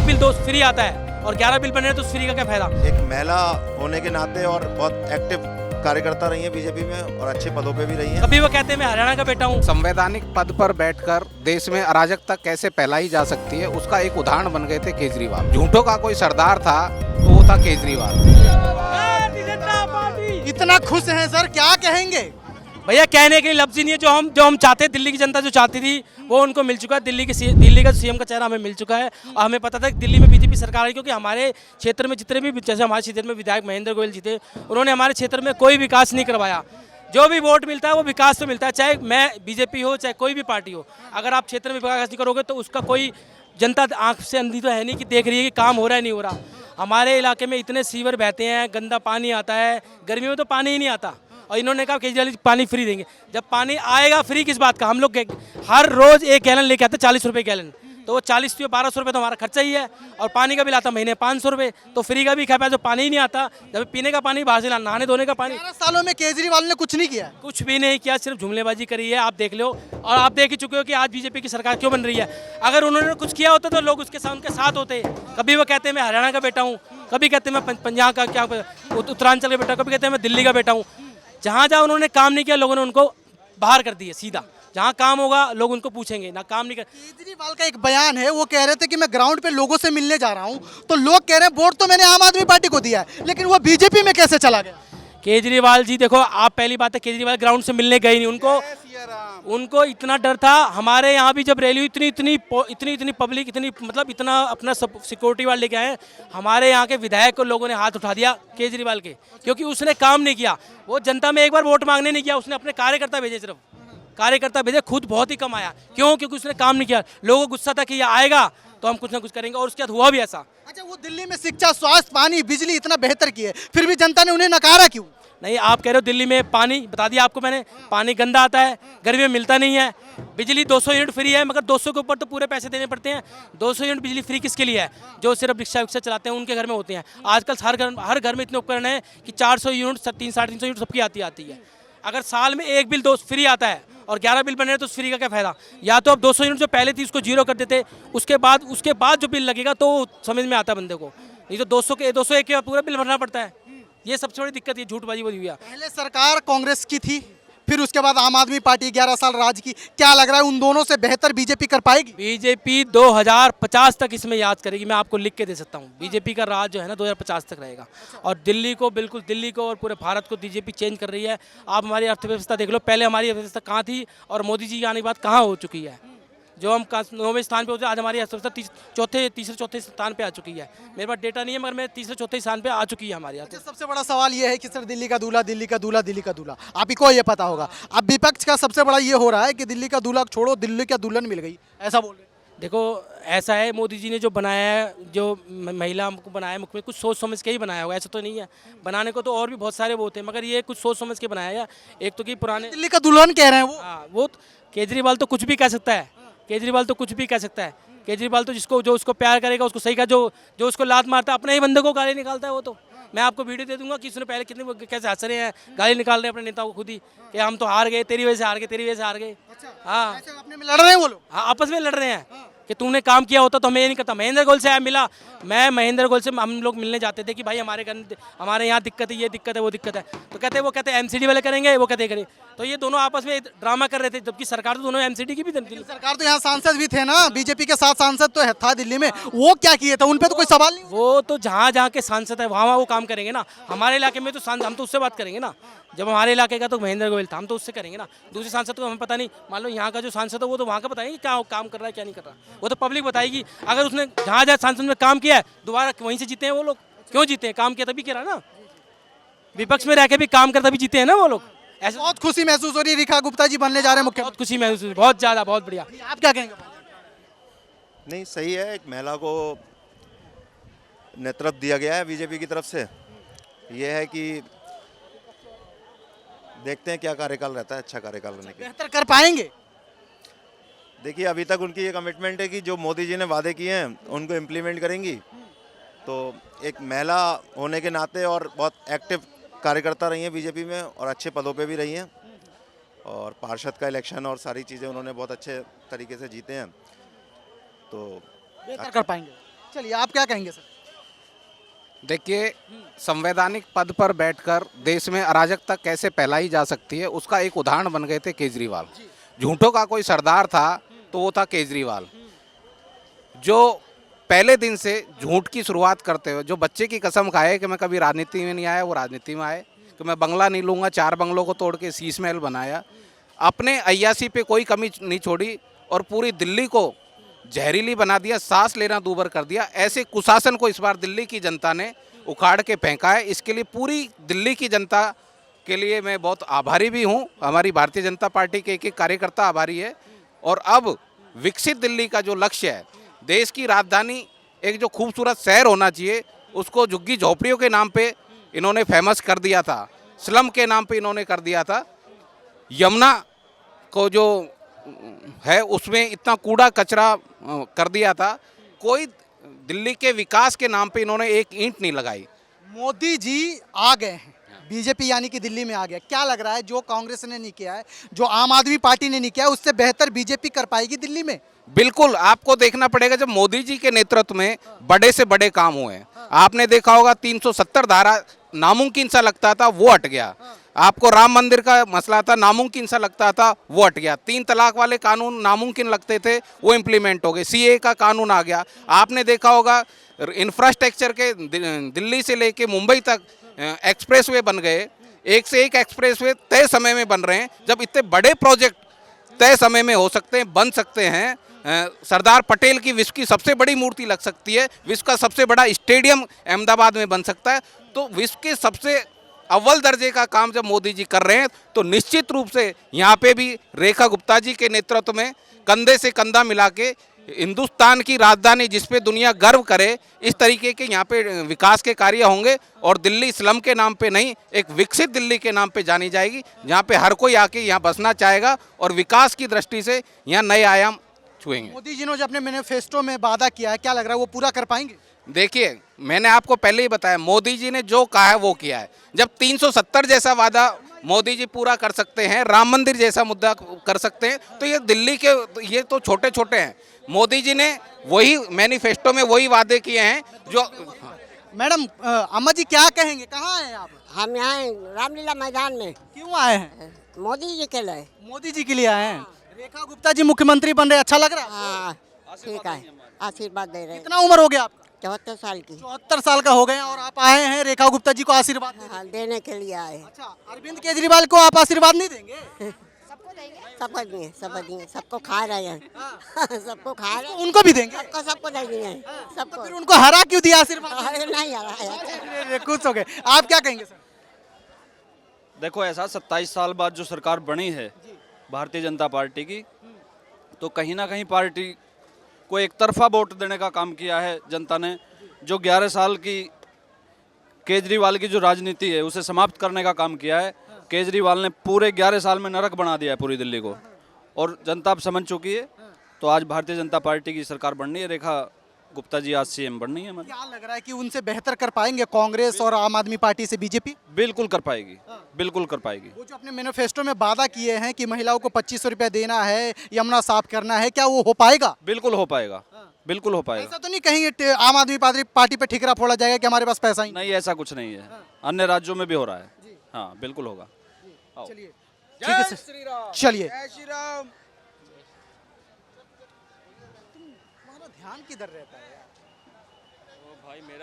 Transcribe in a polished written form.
एक bill 2 free आता है और 11 बिल बने तो फ्री का क्या फायदा। एक महिला होने के नाते और बहुत एक्टिव कार्यकर्ता रही है बीजेपी में और अच्छे पदों पे भी रही है। कभी वो कहते हैं मैं हरियाणा का बेटा हूँ। संवैधानिक पद पर बैठकर देश में अराजकता कैसे फैलाई जा सकती है उसका एक उदाहरण बन गए थे केजरीवाल। झूठों का कोई सरदार था तो वो था केजरीवाल। इतना खुश हैं सर, क्या कहेंगे? भैया कहने के लिए लफ्ज ही नहीं है। जो हम चाहते, दिल्ली की जनता जो चाहती थी वो उनको मिल चुका है। दिल्ली का सीएम का चेहरा हमें मिल चुका है और हमें पता था कि दिल्ली में बीजेपी सरकार है, क्योंकि हमारे क्षेत्र में जितने भी, जैसे हमारे क्षेत्र में विधायक महेंद्र गोयल जीते, उन्होंने हमारे क्षेत्र में कोई विकास नहीं करवाया। जो भी वोट मिलता है वो विकास पे मिलता है, चाहे मैं बीजेपी हो चाहे कोई भी पार्टी हो। अगर आप क्षेत्र में विकास नहीं करोगे तो उसका कोई जनता आंख से अंधी तो है नहीं कि देख रही है कि काम हो रहा है नहीं हो रहा। हमारे इलाके में इतने सीवर बहते हैं, गंदा पानी आता है, गर्मियों में तो पानी ही नहीं आता और इन्होंने कहा केजरीवाल जी पानी फ्री देंगे। जब पानी आएगा फ्री किस बात का? हम लोग हर रोज 1 गैलन लेके आते 40 रुपये गैलन, तो वो 40 से 1200 रुपये तो हमारा खर्चा ही है और पानी का बिल आता महीने 500 रुपये, तो फ्री का भी खा पाया। जो पानी ही नहीं आता, जब पीने का पानी बाहर से लाना, नहाने धोने का पानी। 11 सालों में केजरीवाल ने कुछ नहीं किया। कुछ भी नहीं किया, सिर्फ जुमलेबाजी करी है। आप देख लो और आप देख ही चुके हो कि आज बीजेपी की सरकार क्यों बन रही है। अगर उन्होंने कुछ किया होता तो लोग उनके साथ होते। कभी वो कहते हैं मैं हरियाणा का बेटा हूँ, कभी कहते हैं मैं पंजाब का, क्या उत्तरांचल का बेटा, कभी कहते हैं मैं दिल्ली का बेटा हूँ। जहाँ जहाँ उन्होंने काम नहीं किया लोगों ने उनको बाहर कर दिया सीधा। जहाँ काम होगा लोग उनको पूछेंगे, ना काम नहीं कर। केजरीवाल का एक बयान है, वो कह रहे थे कि मैं ग्राउंड पे लोगों से मिलने जा रहा हूँ, तो लोग कह रहे हैं वोट तो मैंने आम आदमी पार्टी को दिया है, लेकिन वो बीजेपी में कैसे चला गया? केजरीवाल जी देखो, आप पहली बात है केजरीवाल ग्राउंड से मिलने गए नहीं। उनको इतना डर था। हमारे यहाँ भी जब रैली हुई इतनी पब्लिक, इतना अपना सिक्योरिटी वाले लेके आए, हमारे यहाँ के विधायक को लोगों ने हाथ उठा दिया केजरीवाल के, क्योंकि उसने काम नहीं किया। वो जनता में एक बार वोट मांगने नहीं किया, उसने अपने कार्यकर्ता भेजे, सिर्फ कार्यकर्ता भेजे, खुद बहुत ही कम आया। क्यों? क्योंकि उसने काम नहीं किया। लोगों को गुस्सा था कि ये आएगा तो हम कुछ ना कुछ करेंगे, और उसके बाद हुआ भी ऐसा। अच्छा, वो दिल्ली में शिक्षा, स्वास्थ्य, पानी, बिजली इतना बेहतर किए, फिर भी जनता ने उन्हें नकारा क्यों? नहीं, आप कह रहे हो दिल्ली में पानी, बता दिया आपको मैंने, पानी गंदा आता है, गर्मी में मिलता नहीं है। बिजली 200 यूनिट फ्री है, मगर 200 के ऊपर तो पूरे पैसे देने पड़ते हैं। 200 यूनिट बिजली फ्री किसके लिए है? जो सिर्फ रिक्शा चलाते हैं उनके घर में होते हैं। आजकल हर घर में इतने उपकरण हैं कि 400 यूनिट, 300-350 यूनिट सबकी आती है। अगर साल में एक बिल 2 फ्री आता है और 11 बिल बने तो फ्री का क्या फायदा? या तो अब 200 यूनिट जो पहले थी उसको जीरो कर देते, उसके बाद जो बिल लगेगा तो समझ में आता बंदे को। नहीं तो 201 के बाद पूरा बिल भरना पड़ता है। ये सबसे बड़ी दिक्कत, ये झूठबाजी हुई है। पहले सरकार कांग्रेस की थी, फिर उसके बाद आम आदमी पार्टी 11 साल राज की। क्या लग रहा है उन दोनों से बेहतर बीजेपी कर पाएगी? बीजेपी 2050 तक इसमें याद करेगी, मैं आपको लिख के दे सकता हूँ। बीजेपी का राज जो है ना 2050 तक रहेगा। और दिल्ली को और पूरे भारत को बीजेपी चेंज कर रही है। आप हमारी अर्थव्यवस्था देख लो, पहले हमारी अर्थव्यवस्था कहाँ थी और मोदी जी आने के बाद कहाँ हो चुकी है। जो हम 9वें स्थान पे होते, आज हमारी अर्थव्यवस्था तीसरे चौथे स्थान पे आ चुकी है। मेरे पास डेटा नहीं है, मगर मैं तीसरे चौथे स्थान पे आ चुकी है हमारी अर्थव्यवस्था। सबसे बड़ा सवाल ये है कि सर दिल्ली का दूल्हा, दिल्ली का दूल्हा, दिल्ली का दूल्हा, आप ही को ये पता होगा। अब विपक्ष का सबसे बड़ा ये हो रहा है कि दिल्ली का दूल्हा छोड़ो, दिल्ली का दुल्हन मिल गई, ऐसा बोल रहे हैं। देखो ऐसा है, मोदी जी ने जो बनाया है, जो महिला को बनाया, मुख्य कुछ सोच समझ के ही बनाया होगा, ऐसा तो नहीं है। बनाने को तो और भी बहुत सारे वो थे, मगर ये कुछ सोच समझ के बनाया है। एक तो कि पुराने दिल्ली का दुल्हन कह रहे हैं वो। हाँ, वो केजरीवाल तो कुछ भी कह सकता है। केजरीवाल तो जो उसको प्यार करेगा उसको सही का, जो उसको लात मारता है अपने ही बंदे को गाली निकालता है। वो तो मैं आपको वीडियो दे दूंगा कि उसने पहले कितने कैसे हंस रहे हैं, गाली निकाल रहे हैं अपने नेता को खुद ही, कि हम तो हार गए, तेरी वजह से हार गए, तेरी वजह से हार गए। हाँ, अपने में लड़ रहे हैं वो लोग। हाँ, आपस में लड़ रहे हैं कि तूने काम किया होता तो हमें ये नहीं करता। महेंद्र गोयल से आया मिला, मैं महेंद्र गोयल से हम लोग मिलने जाते थे कि भाई हमारे यहाँ दिक्कत है, ये दिक्कत है, वो दिक्कत है, तो वो कहते एमसीडी वाले करेंगे, वो कहते करें। तो ये दोनों आपस में ड्रामा कर रहे थे, जबकि सरकार तो दोनों एमसीडी की भी थी। सरकार तो यहाँ सांसद भी थे ना, बीजेपी के 7 सांसद तो था दिल्ली में, वो क्या किए थे? उन पे तो कोई सवाल नहीं। वो तो जहाँ के सांसद है वहाँ वो काम करेंगे ना। हमारे इलाके में तो हम तो उससे बात करेंगे ना। जब हमारे इलाके का तो महेंद्र गोयल था, हम तो उससे करेंगे ना। दूसरे सांसद को हमें पता नहीं। मान लो यहाँ का जो सांसद है वो तो वहाँ का बताएंगे क्या काम कर रहा है क्या नहीं कर रहा, वो तो पब्लिक बताएगी। अगर उसने जहाँ सांसद में काम किया है दोबारा वहीं से जीते हैं वो लोग। क्यों जीते हैं? काम किया तभी कह रहा ना। विपक्ष में रह के भी काम करता भी जीते हैं ना वो लोग। ऐसे बहुत खुशी महसूस हो रही है, रेखा गुप्ता जी बनने जा रहे हैं मुख्यमंत्री। बहुत खुशी महसूस, बहुत ज़्यादा, बहुत बढ़िया। आप क्या कहेंगे? नहीं, सही है, एक महिला को नेतृत्व दिया गया है बीजेपी की तरफ से। ये है कि देखते हैं क्या कार्यकाल रहता है, अच्छा कार्यकाल रहने के। बेहतर कर पाएंगे? देखिए, अभी तक उनकी ये कमिटमेंट है कि जो मोदी जी ने वादे किए हैं उनको इम्प्लीमेंट करेंगी। तो एक महिला होने के नाते और बहुत एक्टिव कार्यकर्ता रही हैं बीजेपी में और अच्छे पदों पे भी रही हैं, और पार्षद का इलेक्शन और सारी चीज़ें उन्होंने बहुत अच्छे तरीके से जीते हैं। तो बेहतर कर पाएंगे? चलिए आप क्या कहेंगे सर? देखिए, संवैधानिक पद पर बैठकर देश में अराजकता कैसे फैलाई जा सकती है उसका एक उदाहरण बन गए थे केजरीवाल। झूठों का कोई सरदार था तो वो था केजरीवाल, जो पहले दिन से झूठ की शुरुआत करते हुए जो बच्चे की कसम खाए कि मैं कभी राजनीति में नहीं आया, वो राजनीति में आए, कि मैं बंगला नहीं लूँगा, 4 बंगलों को तोड़ के शीश महल बनाया, अपने अय्यासी पे कोई कमी नहीं छोड़ी और पूरी दिल्ली को जहरीली बना दिया, सांस लेना दूभर कर दिया। ऐसे कुशासन को इस बार दिल्ली की जनता ने उखाड़ के फेंका है। इसके लिए पूरी दिल्ली की जनता के लिए मैं बहुत आभारी भी हूँ। हमारी भारतीय जनता पार्टी के एक कार्यकर्ता आभारी है। और अब विकसित दिल्ली का जो लक्ष्य है, देश की राजधानी एक जो खूबसूरत शहर होना चाहिए, उसको झुग्गी झोपड़ियों के नाम पे इन्होंने फेमस कर दिया था, स्लम के नाम पे इन्होंने कर दिया था। यमुना को जो है उसमें इतना कूड़ा कचरा कर दिया था। कोई दिल्ली के विकास के नाम पे इन्होंने एक ईंट नहीं लगाई। मोदी जी आ गए हैं, बीजेपी यानी कि दिल्ली में आ गया। क्या लग रहा है जो कांग्रेस ने नहीं किया है, जो आम आदमी पार्टी ने नहीं किया है, उससे बेहतर बीजेपी कर पाएगी दिल्ली में? बिल्कुल, आपको देखना पड़ेगा। जब मोदी जी के नेतृत्व में बड़े से बड़े काम हुए हैं, आपने देखा होगा 370 धारा नामुमकिन सा लगता था, वो हट गया। आपको राम मंदिर का मसला था, नामुमकिन सा लगता था, वो हट गया। 3 तलाक वाले कानून नामुमकिन लगते थे, वो इम्प्लीमेंट हो गए। सीए का कानून आ गया। आपने देखा होगा इंफ्रास्ट्रक्चर के दिल्ली से लेके मुंबई तक एक्सप्रेसवे बन गए। एक से एक एक्सप्रेसवे तय समय में बन रहे हैं। जब इतने बड़े प्रोजेक्ट तय समय में हो सकते हैं, बन सकते हैं, सरदार पटेल की विश्व की सबसे बड़ी मूर्ति लग सकती है, विश्व का सबसे बड़ा स्टेडियम अहमदाबाद में बन सकता है, तो विश्व के सबसे अव्वल दर्जे का काम जब मोदी जी कर रहे हैं, तो निश्चित रूप से यहाँ पे भी रेखा गुप्ता जी के नेतृत्व में कंधे से कंधा मिला के हिंदुस्तान की राजधानी जिस पे दुनिया गर्व करे, इस तरीके के यहाँ पे विकास के कार्य होंगे। और दिल्ली स्लम के नाम पे नहीं, एक विकसित दिल्ली के नाम पे जानी जाएगी, जहाँ पे हर कोई आके यहाँ बसना चाहेगा और विकास की दृष्टि से यहाँ नए आयाम छुएंगे। मोदी जी ने जो अपने मैनिफेस्टो में वादा किया है, क्या लग रहा है वो पूरा कर पाएंगे? देखिए, मैंने आपको पहले ही बताया, मोदी जी ने जो कहा है वो किया है। जब 370 जैसा वादा मोदी जी पूरा कर सकते हैं, राम मंदिर जैसा मुद्दा कर सकते हैं, तो ये दिल्ली के ये तो छोटे छोटे हैं। मोदी जी ने वही मैनिफेस्टो में वही वादे किए हैं जो। मैडम अम्मा जी क्या कहेंगे, कहाँ आए हैं आप? हम यहाँ रामलीला मैदान में। क्यों आए हैं? मोदी जी के लिए। मोदी जी के लिए आए हैं। रेखा गुप्ता जी मुख्यमंत्री बन रहे, अच्छा लग रहा है? हाँ ठीक है, आशीर्वाद दे रहे हैं। कितना उम्र हो गया आपका? 74 साल की। 74 साल का हो गए हैं और आप आए हैं रेखा गुप्ता जी को आशीर्वाद देने। हाँ, देने के लिए आए। अच्छा, अरविंद केजरीवाल को आप आशीर्वाद नहीं देंगे? सबको दिए, सबको दिए, सबको खा रहे हैं। सबको खा रहे हैं, उनको भी देंगे? सबको दे दिए, तो सबको। फिर उनको हरा क्यों दिया आशीर्वाद? अरे नहीं आ रहा है। खुश हो गए। आप क्या कहेंगे सर? देखो, ऐसा 27 साल बाद जो सरकार बनी है भारतीय जनता पार्टी की, तो कहीं ना कहीं पार्टी को एक तरफा वोट देने का काम किया है जनता ने। जो 11 साल की केजरीवाल की जो राजनीति है उसे समाप्त करने का काम किया है। केजरीवाल ने पूरे 11 साल में नरक बना दिया है पूरी दिल्ली को, और जनता अब समझ चुकी है। तो आज भारतीय जनता पार्टी की सरकार बननी है, रेखा गुप्ता जी आज सीएम बननी है हमारी। क्या लग रहा है कि उनसे बेहतर कर पाएंगे कांग्रेस और आम आदमी पार्टी से बीजेपी? बिल्कुल कर पाएगी, बिल्कुल कर पाएगी। वो जो अपने मैनिफेस्टो में वादा किए हैं कि महिलाओं को 2500 रुपया देना है, यमुना साफ करना है, क्या वो हो पाएगा? बिल्कुल हो पाएगा, बिल्कुल हो पाएगा। ऐसा तो नहीं कहेंगे आम आदमी पार्टी पे ठिकरा फोड़ा जाएगा कि हमारे पास पैसा ही नहीं? नहीं, ऐसा कुछ नहीं है, अन्य राज्यों में भी हो रहा है। हाँ, बिल्कुल होगा। आओ। चलिए ठीक है सर, चलिए। तुम्हारा ध्यान किधर रहता है यार? भाई मेरा